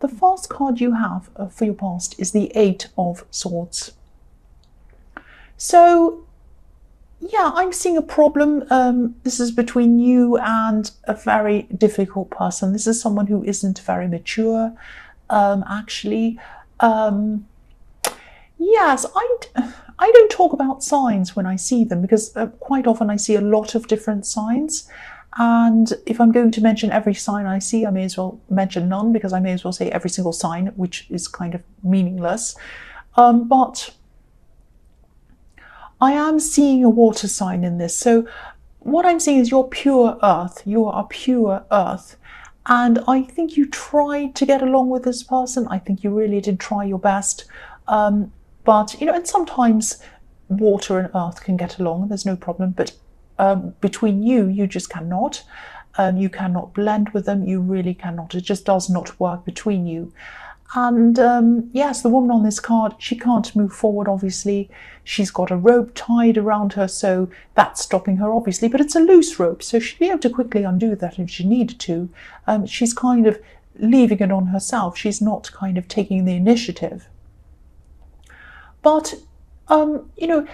the first card you have for your past is the Eight of Swords. So, yeah, I'm seeing a problem. This is between you and a very difficult person. This is someone who isn't very mature, actually. Yes, I don't talk about signs when I see them, because quite often I see a lot of different signs. And if I'm going to mention every sign I see, I may as well mention none, because I may as well say every single sign, which is kind of meaningless. But I am seeing a water sign in this. So what I'm seeing is you're pure earth. You are pure earth. And I think you tried to get along with this person. I think you really did try your best. But, you know, and sometimes water and earth can get along. There's no problem. But between you just cannot. You cannot blend with them. You really cannot. It just does not work between you. And yes, the woman on this card, she can't move forward, obviously. She's got a rope tied around her, so that's stopping her, obviously. But it's a loose rope, so she'd be able to quickly undo that if she needed to. She's kind of leaving it on herself. She's not kind of taking the initiative. But, you know,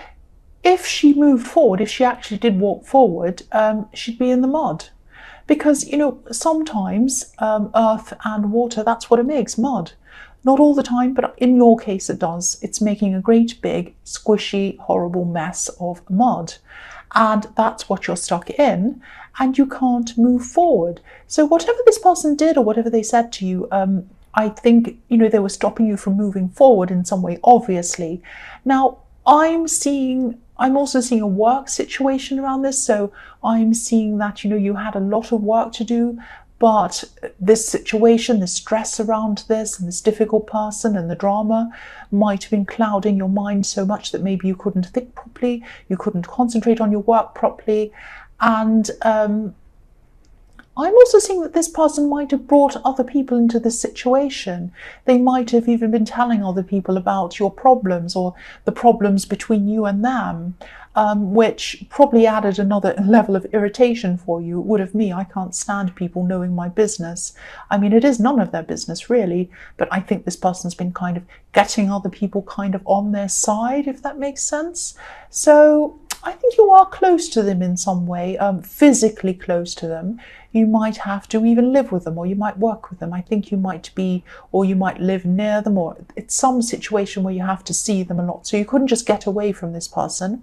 if she moved forward, if she actually did walk forward, she'd be in the mud. Because, you know, sometimes earth and water, that's what it makes, mud. Not all the time, but in your case it does. It's making a great big, squishy, horrible mess of mud. And that's what you're stuck in, and you can't move forward. So whatever this person did or whatever they said to you, I think, you know, they were stopping you from moving forward in some way, obviously. Now, I'm also seeing a work situation around this. So I'm seeing that, you know, you had a lot of work to do, but this situation, the stress around this and this difficult person and the drama might have been clouding your mind so much that maybe you couldn't think properly, you couldn't concentrate on your work properly. And I'm also seeing that this person might have brought other people into this situation. They might have even been telling other people about your problems or the problems between you and them, which probably added another level of irritation for you. It would have me. I can't stand people knowing my business. I mean, it is none of their business, really, but I think this person's been kind of getting other people kind of on their side, if that makes sense. So I think you are close to them in some way, physically close to them. You might have to even live with them, or you might work with them. I think you might be, or you might live near them, or it's some situation where you have to see them a lot. So you couldn't just get away from this person.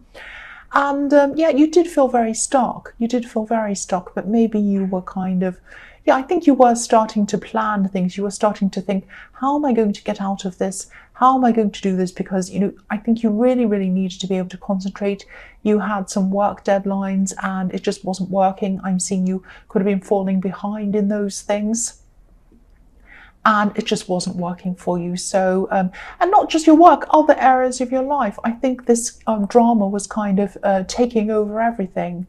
And yeah, you did feel very stuck. You did feel very stuck, but maybe you were kind of, yeah, I think you were starting to plan things. You were starting to think, how am I going to get out of this? How am I going to do this? Because, you know, I think you really, really needed to be able to concentrate. You had some work deadlines and it just wasn't working. I'm seeing you could have been falling behind in those things. And it just wasn't working for you. So, and not just your work, other areas of your life. I think this drama was kind of taking over everything.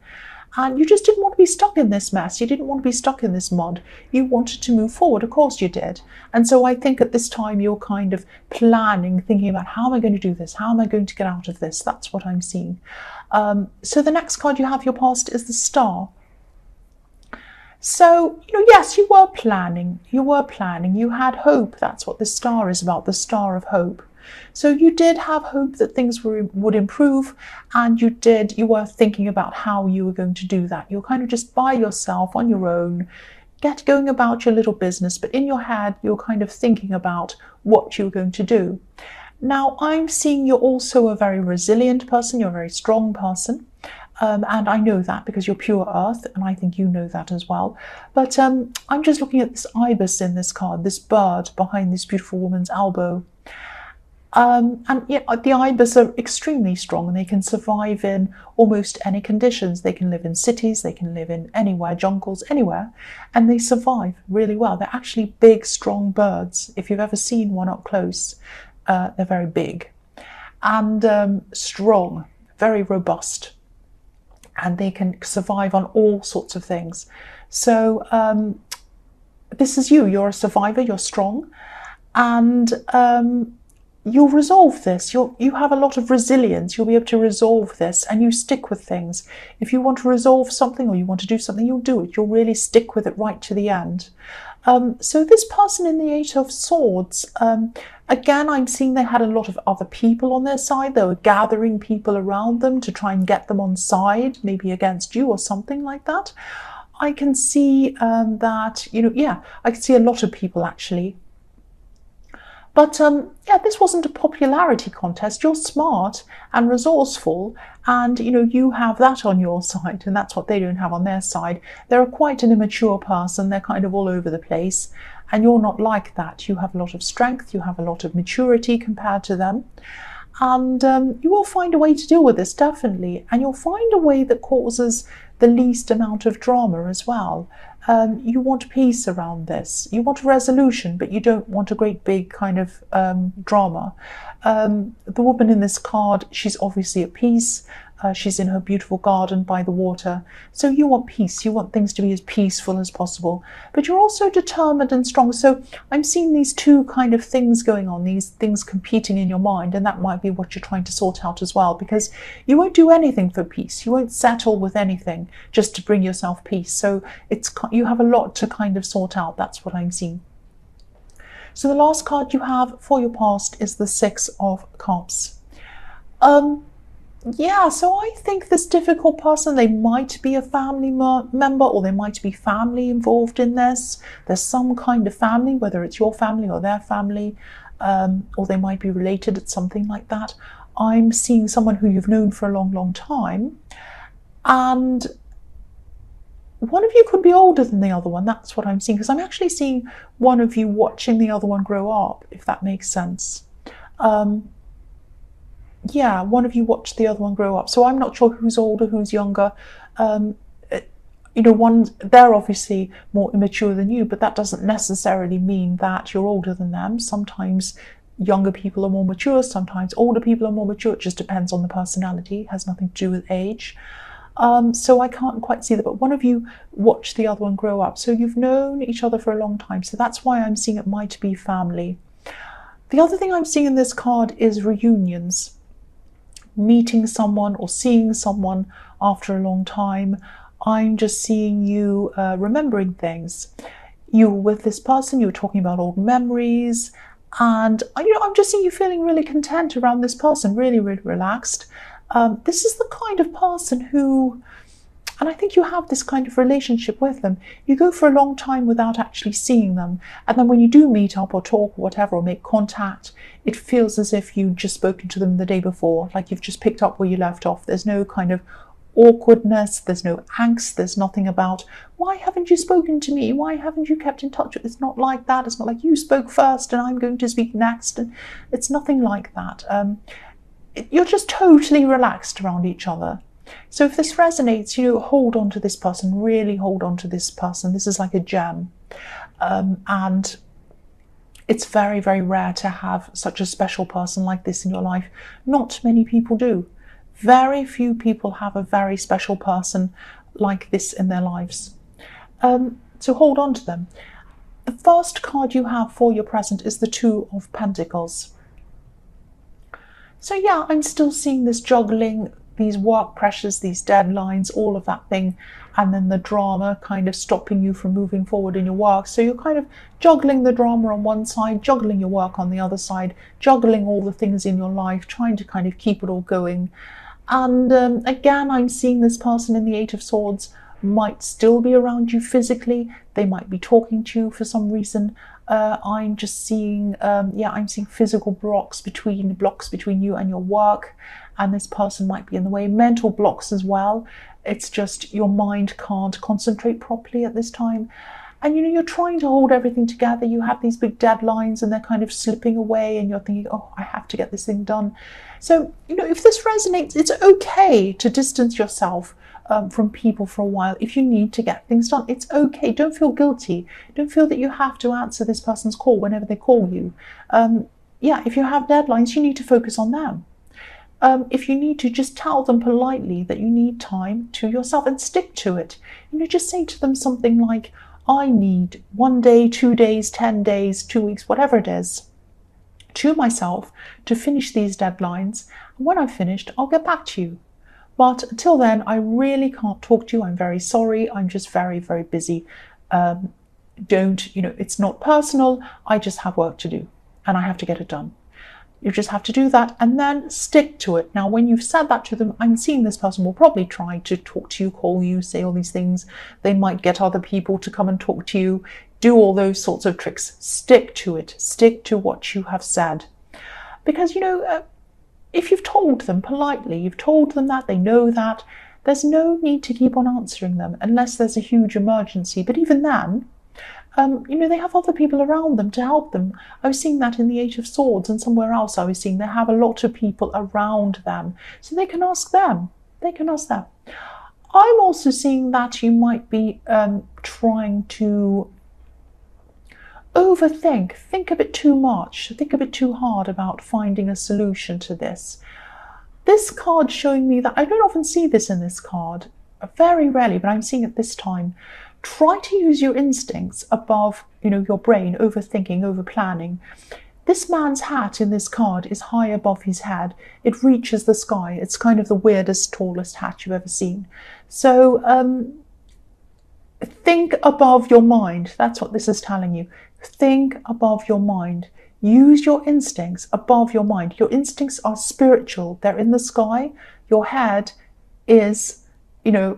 And you just didn't want to be stuck in this mess. You didn't want to be stuck in this mud. You wanted to move forward. Of course you did. And so I think at this time you're kind of planning, thinking about, how am I going to do this? How am I going to get out of this? That's what I'm seeing. So the next card you have your past is the Star. So, you know, yes, you were planning. You were planning. You had hope. That's what the Star is about, the Star of hope. So you did have hope that things would improve, and you were thinking about how you were going to do that. You're kind of just by yourself on your own, going about your little business, but in your head, you're kind of thinking about what you're going to do. Now, I'm seeing you're also a very resilient person. You're a very strong person. And I know that because you're pure earth, and I think you know that as well. But I'm just looking at this ibis in this card, this bird behind this beautiful woman's elbow. And yeah, the ibis are extremely strong, and they can survive in almost any conditions. They can live in cities, they can live in anywhere, jungles, anywhere, and they survive really well. They're actually big, strong birds. If you've ever seen one up close, they're very big and strong, very robust. And they can survive on all sorts of things. So this is you. You're a survivor. You're strong, and you'll resolve this. You have a lot of resilience. You'll be able to resolve this, and you stick with things. If you want to resolve something or you want to do something, you'll do it. You'll really stick with it right to the end. So this person in the Eight of Swords, again, I'm seeing they had a lot of other people on their side. They were gathering people around them to try and get them on side, maybe against you or something like that. I can see that, I can see a lot of people actually. But this wasn't a popularity contest. You're smart and resourceful, and you have that on your side, and that's what they don't have on their side. They're quite an immature person. They're kind of all over the place, and you're not like that. You have a lot of strength. You have a lot of maturity compared to them, and you will find a way to deal with this, definitely, and you'll find a way that causes the least amount of drama as well. You want peace around this. You want a resolution, but you don't want a great big kind of drama. The woman in this card, she's obviously at peace. She's in her beautiful garden by the water. So you want peace. You want things to be as peaceful as possible. But you're also determined and strong. So I'm seeing these two kind of things going on, these things competing in your mind. And that might be what you're trying to sort out as well, because you won't do anything for peace. You won't settle with anything just to bring yourself peace. So you have a lot to kind of sort out. That's what I'm seeing. So the last card you have for your past is the Six of Cups. Yeah, so I think this difficult person, they might be a family member, or they might be family involved in this. There's some kind of family, whether it's your family or their family, or they might be related at something like that. I'm seeing someone who you've known for a long, long time, and one of you could be older than the other one. That's what I'm seeing, because I'm actually seeing one of you watching the other one grow up, if that makes sense. Yeah, one of you watched the other one grow up. So I'm not sure who's older, who's younger. They're obviously more immature than you, but that doesn't necessarily mean that you're older than them. Sometimes younger people are more mature, sometimes older people are more mature. It just depends on the personality. It has nothing to do with age. So I can't quite see that, but one of you watched the other one grow up. So you've known each other for a long time. So that's why I'm seeing it might be family. The other thing I'm seeing in this card is reunions. Meeting someone or seeing someone after a long time. I'm just seeing you remembering things. You were with this person, you were talking about old memories, and I'm just seeing you feeling really content around this person, really, really relaxed. This is the kind of person who, and I think you have this kind of relationship with them. You go for a long time without actually seeing them. And then when you do meet up or talk or whatever, or make contact, it feels as if you've just spoken to them the day before, like you've just picked up where you left off. There's no kind of awkwardness, there's no angst, there's nothing about, why haven't you spoken to me? Why haven't you kept in touch? It's not like that. It's not like you spoke first and I'm going to speak next. And it's nothing like that. You're just totally relaxed around each other. So if this resonates, hold on to this person, really hold on to this person. This is like a gem. And it's very, very rare to have such a special person like this in your life. Not many people do. Very few people have a very special person like this in their lives. So hold on to them. The first card you have for your present is the Two of Pentacles. So yeah, I'm still seeing this juggling, these work pressures, these deadlines, all of that thing, and then the drama kind of stopping you from moving forward in your work. So you're kind of juggling the drama on one side, juggling your work on the other side, juggling all the things in your life, trying to kind of keep it all going. And again, I'm seeing this person in the Eight of Swords might still be around you physically. They might be talking to you for some reason. I'm just seeing, I'm seeing physical blocks between you and your work, and this person might be in the way. Mental blocks as well. It's just your mind can't concentrate properly at this time. And you're trying to hold everything together. You have these big deadlines and they're kind of slipping away and you're thinking, oh, I have to get this thing done. So, if this resonates, it's okay to distance yourself from people for a while. If you need to get things done, it's okay. Don't feel guilty. Don't feel that you have to answer this person's call whenever they call you. If you have deadlines, you need to focus on them. If you need to, just tell them politely that you need time to yourself and stick to it. Just say to them something like, I need 1 day, 2 days, 10 days, 2 weeks, whatever it is, to myself to finish these deadlines. And when I've finished, I'll get back to you. But until then, I really can't talk to you. I'm very sorry. I'm just very, very busy. don't, it's not personal. I just have work to do and I have to get it done. You just have to do that and then stick to it. Now, when you've said that to them, I'm seeing this person will probably try to talk to you, call you, say all these things. They might get other people to come and talk to you, do all those sorts of tricks. Stick to it. Stick to what you have said. Because, if you've told them politely, you've told them that, they know that, there's no need to keep on answering them unless there's a huge emergency. But even then, they have other people around them to help them. I was seeing that in the Eight of Swords, and somewhere else I was seeing they have a lot of people around them. So they can ask them. They can ask them. I'm also seeing that you might be trying to overthink, think a bit too much, think a bit too hard about finding a solution to this. This card showing me that, I don't often see this in this card, very rarely, but I'm seeing it this time. Try to use your instincts above, your brain, overthinking, overplanning. This man's hat in this card is high above his head. It reaches the sky. It's kind of the weirdest, tallest hat you've ever seen. So think above your mind. That's what this is telling you. Think above your mind. Use your instincts above your mind. Your instincts are spiritual. They're in the sky. Your head is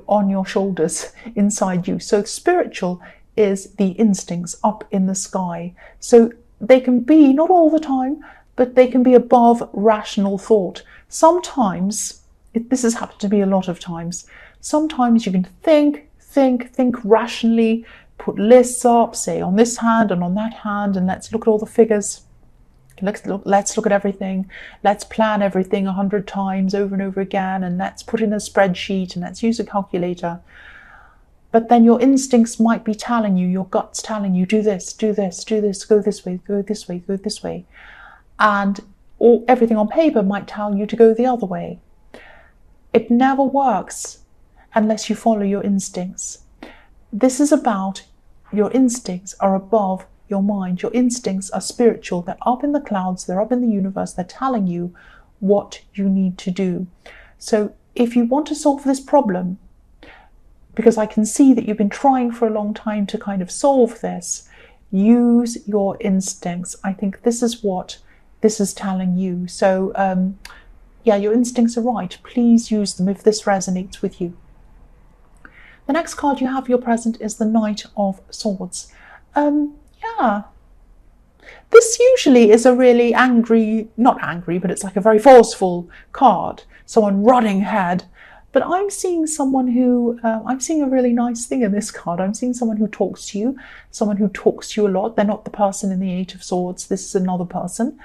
on your shoulders inside you. So spiritual is the instincts up in the sky. So they can be, not all the time, but they can be above rational thought. Sometimes, this has happened to me a lot of times, sometimes you can think rationally, put lists up, say on this hand and on that hand, and let's look at all the figures. Let's look at everything. Let's plan everything 100 times over and over again, and let's put in a spreadsheet and let's use a calculator. But then your instincts might be telling you, your gut's telling you, do this, do this, do this, go this way, go this way, go this way. And everything on paper might tell you to go the other way. It never works unless you follow your instincts. This is about your instincts are above your mind. Your instincts are spiritual. They're up in the clouds. They're up in the universe. They're telling you what you need to do. So if you want to solve this problem, because I can see that you've been trying for a long time to kind of solve this, use your instincts. I think this is what this is telling you. So your instincts are right. Please use them if this resonates with you. The next card you have for your present is the Knight of Swords. This usually is a really not angry, but it's like a very forceful card. Someone running ahead. But I'm seeing someone who, I'm seeing a really nice thing in this card. I'm seeing someone who talks to you a lot. They're not the person in the Eight of Swords. This is another person.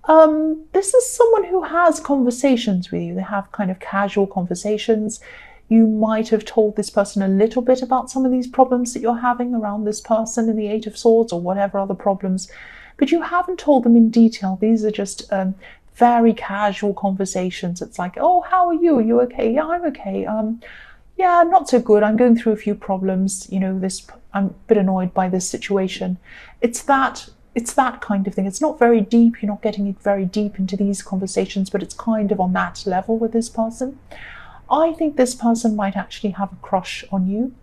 This is someone who has conversations with you. They have kind of casual conversations. You might have told this person a little bit about some of these problems that you're having around this person in the Eight of Swords or whatever other problems, but you haven't told them in detail. These are just very casual conversations. It's like, oh, how are you? Are you okay? Yeah, I'm okay. Yeah, not so good. I'm going through a few problems. I'm a bit annoyed by this situation. It's that kind of thing. It's not very deep. You're not getting very deep into these conversations, but it's kind of on that level with this person. I think this person might actually have a crush on you,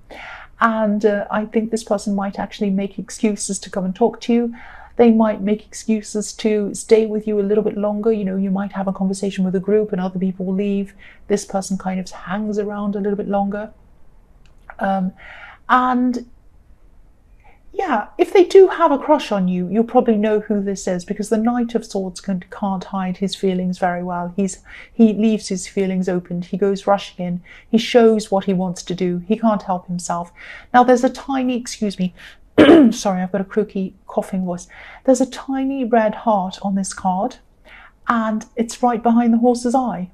and I think this person might actually make excuses to come and talk to you. They might make excuses to stay with you a little bit longer. You might have a conversation with a group and other people will leave. This person kind of hangs around a little bit longer. If they do have a crush on you, you'll probably know who this is, because the Knight of Swords can't hide his feelings very well. He leaves his feelings open. He goes rushing in. He shows what he wants to do. He can't help himself. Now, there's a tiny, excuse me, sorry, I've got a croaky coughing voice. There's a tiny red heart on this card, and it's right behind the horse's eye.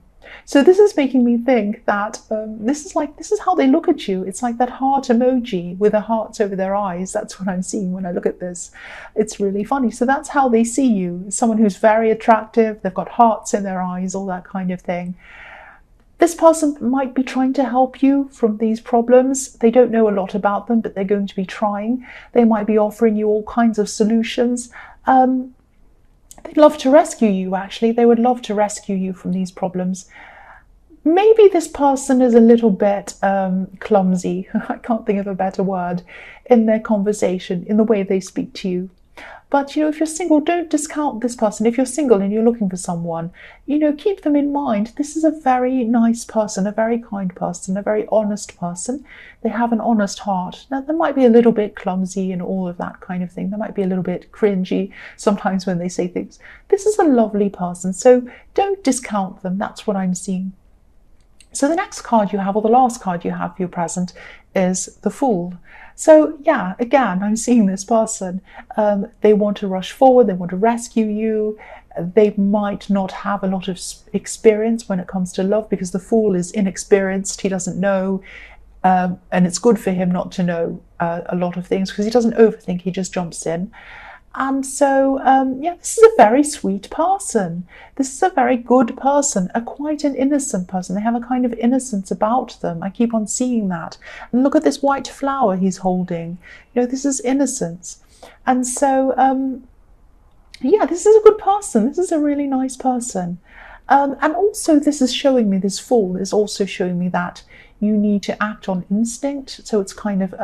So this is making me think that this is how they look at you. It's like that heart emoji with the hearts over their eyes. That's what I'm seeing when I look at this. It's really funny. So that's how they see you. Someone who's very attractive. They've got hearts in their eyes, all that kind of thing. This person might be trying to help you from these problems. They don't know a lot about them, but they're going to be trying. They might be offering you all kinds of solutions. They'd love to rescue you, actually. They would love to rescue you from these problems. maybe this person is a little bit clumsy, I can't think of a better word, in their conversation, in the way they speak to you. But, if you're single, don't discount this person. If you're single and you're looking for someone, keep them in mind. This is a very nice person, a very kind person, a very honest person. They have an honest heart. Now, they might be a little bit clumsy and all of that kind of thing. They might be a little bit cringy sometimes when they say things. This is a lovely person, so don't discount them. That's what I'm seeing. So the next card you have, or the last card you have for your present, is the Fool. So yeah, again, I'm seeing this person. They want to rush forward. They want to rescue you. They might not have a lot of experience when it comes to love, because the Fool is inexperienced. He doesn't know. And it's good for him not to know a lot of things, because he doesn't overthink. He just jumps in. And so, yeah, this is a very sweet person. This is a very good person, quite an innocent person. They have a kind of innocence about them. I keep on seeing that. And look at this white flower he's holding. This is innocence. And so, yeah, this is a good person. This is a really nice person. And also this is showing me, this Fool is also showing me that you need to act on instinct. So it's kind of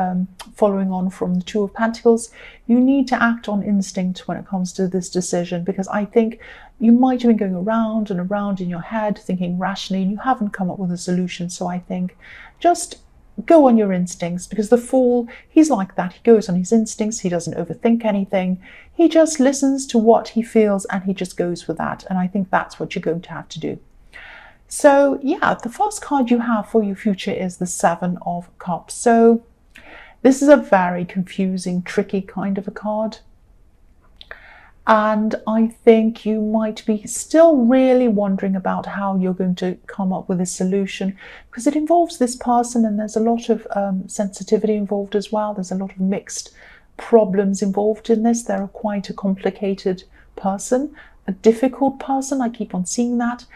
following on from the Two of Pentacles. You need to act on instinct when it comes to this decision, because I think you might have been going around and around in your head thinking rationally and you haven't come up with a solution. So I think just go on your instincts, because the Fool, he's like that. He goes on his instincts. He doesn't overthink anything. He just listens to what he feels and he just goes with that. And I think that's what you're going to have to do. So yeah, the first card you have for your future is the Seven of Cups. So this is a very confusing, tricky kind of a card. And I think you might be still really wondering about how you're going to come up with a solution, because it involves this person and there's a lot of sensitivity involved as well. There's a lot of mixed problems involved in this. They're quite a complicated person, a difficult person. I keep on seeing that.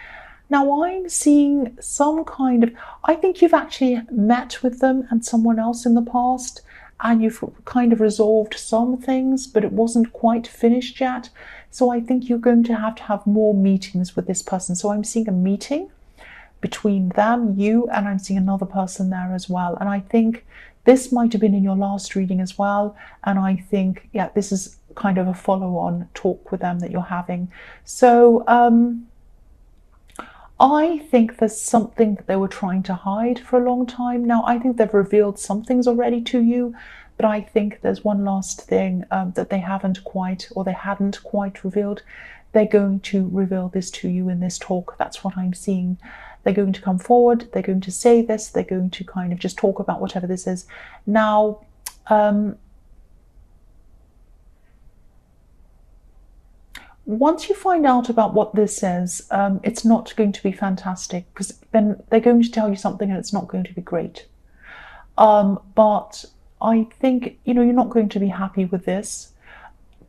Now I'm seeing some kind of, I think you've actually met with them and someone else in the past, and you've kind of resolved some things, but it wasn't quite finished yet. So I think you're going to have more meetings with this person. So I'm seeing a meeting between them, you, and I'm seeing another person there as well. And I think this might have been in your last reading as well. And I think, yeah, this is kind of a follow-on talk with them that you're having. So, I think there's something that they were trying to hide for a long time now. I think they've revealed some things already to you, but I think there's one last thing that they haven't quite, or they hadn't quite revealed. They're going to reveal this to you in this talk. That's what I'm seeing. They're going to come forward. They're going to say this. They're going to kind of just talk about whatever this is. Now, once you find out about what this is, it's not going to be fantastic, because then they're going to tell you something and it's not going to be great. But I think, you're not going to be happy with this,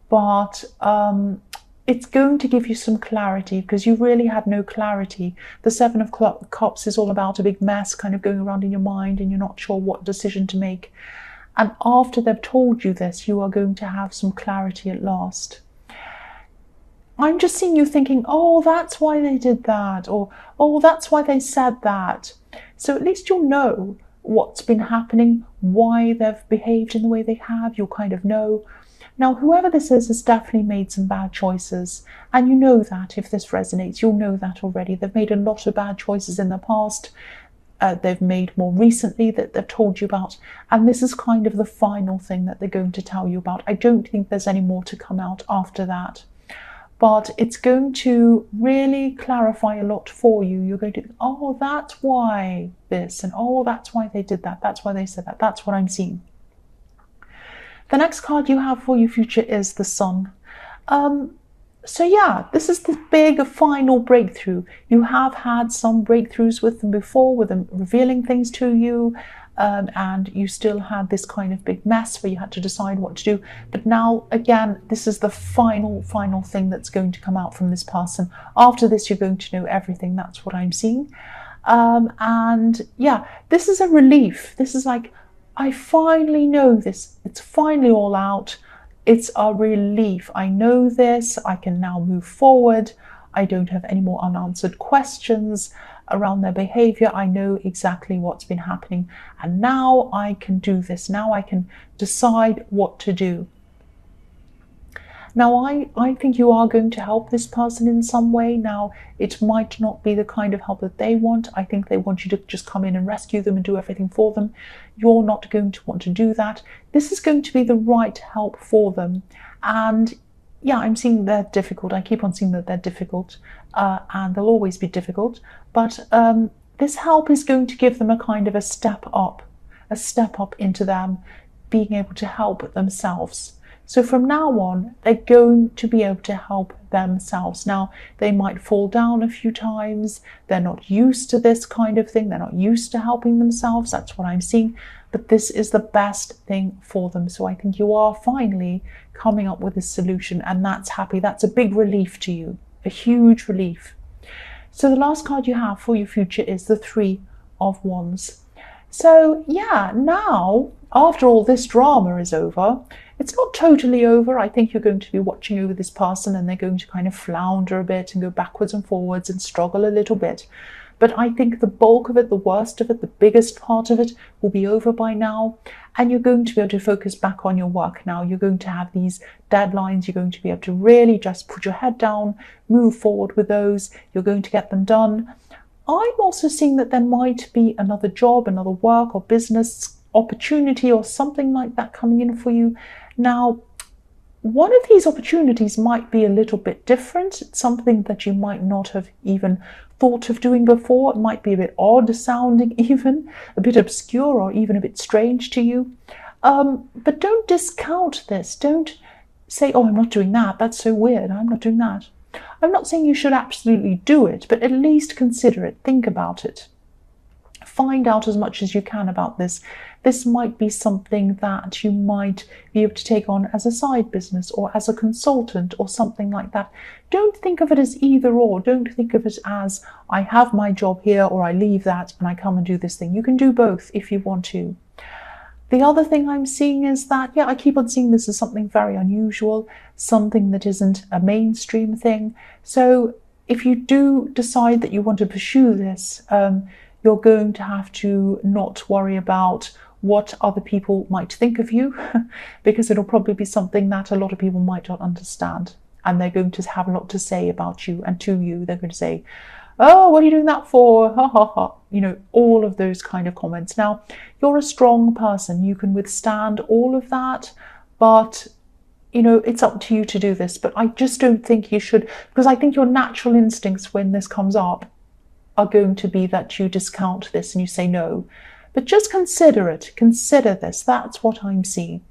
but it's going to give you some clarity, because you really had no clarity. The Seven of Cups is all about a big mess kind of going around in your mind, and you're not sure what decision to make. And after they've told you this, you are going to have some clarity at last. I'm just seeing you thinking, oh, that's why they did that, or oh, that's why they said that. So at least you'll know what's been happening, why they've behaved in the way they have. You'll kind of know. Now, whoever this is has definitely made some bad choices. And you know that. If this resonates, you'll know that already. They've made a lot of bad choices in the past. They've made more recently that they've told you about. And this is kind of the final thing that they're going to tell you about. I don't think there's any more to come out after that. But it's going to really clarify a lot for you. You're going to think, oh, that's why this, and oh, that's why they did that. That's why they said that. That's what I'm seeing. The next card you have for your future is the Sun. So yeah, this is the big final breakthrough. You have had some breakthroughs with them before, with them revealing things to you. And you still had this kind of big mess where you had to decide what to do. But now, again, this is the final thing that's going to come out from this person. After this, you're going to know everything. That's what I'm seeing. And yeah, this is a relief. This is like, I finally know this. It's finally all out. It's a relief. I know this. I can now move forward. I don't have any more unanswered questions. around their behavior. I know exactly what's been happening, and now I can do this. Now I can decide what to do. Now, I think you are going to help this person in some way. Now, it might not be the kind of help that they want. I think they want you to just come in and rescue them and do everything for them. You're not going to want to do that. This is going to be the right help for them. And yeah, I'm seeing they're difficult. I keep on seeing that they're difficult, and they'll always be difficult. But this help is going to give them a kind of a step up into them being able to help themselves. So from now on, they're going to be able to help themselves. Now, they might fall down a few times. They're not used to this kind of thing. They're not used to helping themselves. That's what I'm seeing. But this is the best thing for them. So I think you are finally coming up with a solution, and that's happy. That's a big relief to you, a huge relief. So the last card you have for your future is the Three of Wands. So yeah, now, after all this drama is over, it's not totally over. I think you're going to be watching over this person, and they're going to kind of flounder a bit and go backwards and forwards and struggle a little bit. But I think the bulk of it, the worst of it, the biggest part of it will be over by now. And you're going to be able to focus back on your work now. You're going to have these deadlines. You're going to be able to really just put your head down, move forward with those. You're going to get them done. I'm also seeing that there might be another job, another work or business opportunity or something like that coming in for you. Now, one of these opportunities might be a little bit different. It's something that you might not have even thought of doing before. It might be a bit odd sounding, even a bit obscure or even a bit strange to you. But don't discount this. Don't say, oh, I'm not doing that. That's so weird. I'm not doing that. I'm not saying you should absolutely do it, but at least consider it. Think about it. Find out as much as you can about this. This might be something that you might be able to take on as a side business or as a consultant or something like that. Don't think of it as either or. Don't think of it as I have my job here or I leave that and I come and do this thing. You can do both if you want to. The other thing I'm seeing is that, yeah, I keep on seeing this as something very unusual, something that isn't a mainstream thing. So if you do decide that you want to pursue this, you're going to have to not worry about what other people might think of you, because it'll probably be something that a lot of people might not understand. And they're going to have a lot to say about you and to you. They're going to say, oh, what are you doing that for? Ha ha ha. You know, all of those kind of comments. Now, you're a strong person. You can withstand all of that, but you know, it's up to you to do this. But I just don't think you should, because I think your natural instincts when this comes up are going to be that you discount this and you say no. But just consider it. Consider this. That's what I'm seeing.